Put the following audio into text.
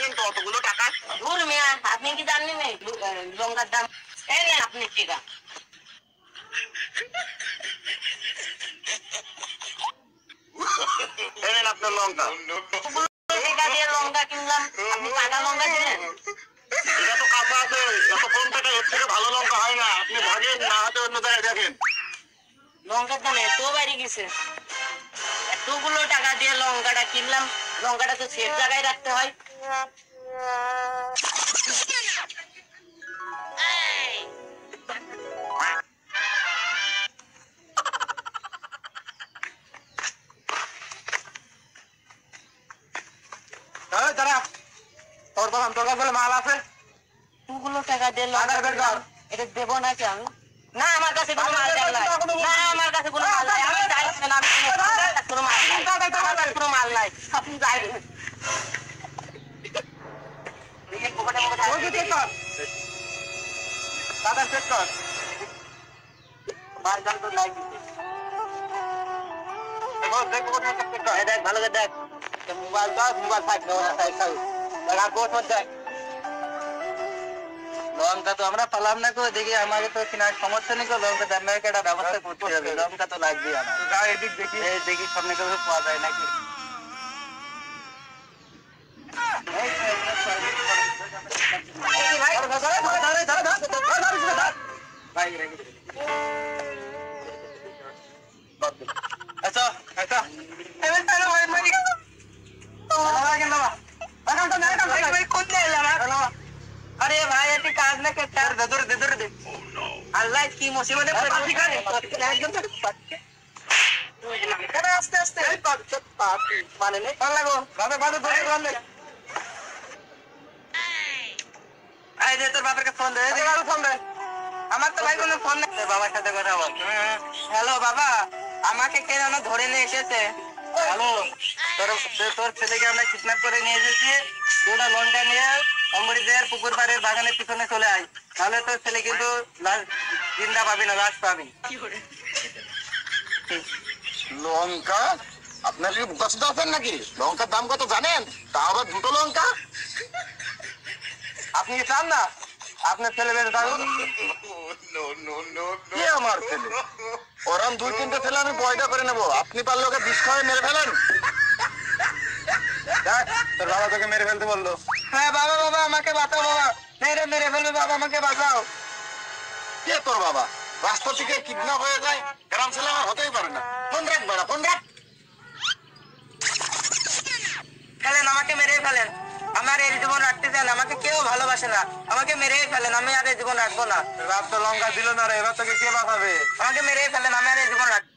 দিবেন তো অতগুলো টাকা? দূর মিয়া, আপনি কি জানেন না লঙ্কার দাম? এই নেন আপনি টিকা। এই নেন আপনার লঙ্কা। টাকা দিয়ে লঙ্কা কিনলাম, আপনি কাঁচা লঙ্কা দিলেন। এটা তো কাঁচা আছে, এত কম টাকা এর থেকে ভালো লঙ্কা হয় না। আপনি ভাগেন না হাতে অন্য জায়গায় দেখেন। লঙ্কার দাম এত বেড়ে গেছে, এতগুলো টাকা দিয়ে লঙ্কাটা কিনলাম, লঙ্কাটা তো সেফ জায়গায় রাখতে হয়। তোর বললাম তোর কাছে মাল আছে, এতগুলো টাকা দিয়ে লঙ্কা এটা দেবো নাকি আমি? না আমার কাছে কোনো মাল নাই, না আমার কাছে কোনো মাল নাই, আমি যাই না, আমি কোনো মাল নাই, আমার কাছে কোনো মাল নাই, আপনি যাই। ভালো করে দেখ মোবাইল মোবাইল থাকবে লঙ্কা তো আমরা পালাম না করে দেখি, আমাকে তো কেনার সমর্থন নেই, লঙ্কা দাম একটা ব্যবস্থা করতে হবে, লঙ্কা তো লাগবে আমার। এদিক দেখি দেখি সামনে করে পাওয়া যায় নাকি। अरे भाई ऐसी काज न करता है, दे दे अल्लाह की मुसीबत आस्ते आस्ते माने नहीं लगो बाबे बाबे धरे बंदे आई दे তোর বাবার কে ফোন দে, ফোন দে আমার তো ভাই কোনো ফোন নেই, বাবার সাথে কথা বল। হ্যালো বাবা, আমাকে কে যেন ধরে নিয়ে এসেছে। হ্যালো, তোর ছেলেকে আমরা কিডন্যাপ করে নিয়ে এসেছি, তোরা লঙ্কা নিয়ে অমরিদের পুকুর পাড়ের বাগানের পিছনে চলে আয়, তাহলে তোর ছেলে কিন্তু জিন্দা পাবি না, লাশ পাবি। লঙ্কা? আপনার কি বুঝতে আছেন নাকি? লঙ্কার দাম কত জানেন? তা আবার দুটো লঙ্কা? আপনি কি চান না আপনার ছেলে বেঁচে থাকুক? কে আমার ছেলে? ওরম দুই তিনটে ছেলে আমি পয়দা করে নেবো, আপনি পারলে ওকে বিষ খাওয়ায় মেরে ফেলেন। দেখ তোর বাবা তোকে মেরে ফেলতে বললো। হ্যাঁ বাবা, বাবা আমাকে বাঁচাও, বাবা মেরে ফেলবে, বাবা আমাকে বাঁচাও। কে তোর বাবা? রাস্তা থেকে কিডন্যাপ হয়ে যায়, গ্রাম ছেলে আমার হতেই পারে না। ফোন রাখ বেড়া, ফোন রাখ। ফেলেন, আমাকে মেরে ফেলেন, আমার এই জীবন রাখতে চান, আমাকে কেউ ভালোবাসে না, আমাকে মেরেই ফেলেন, আমি আর এই জীবন রাখবো না। রাত তো লঙ্কা দিল না রে, এবার তোকে কে বাঁচাবে? আমাকে মেরেই ফেলেন, আমি আর এই জীবন রাখবো।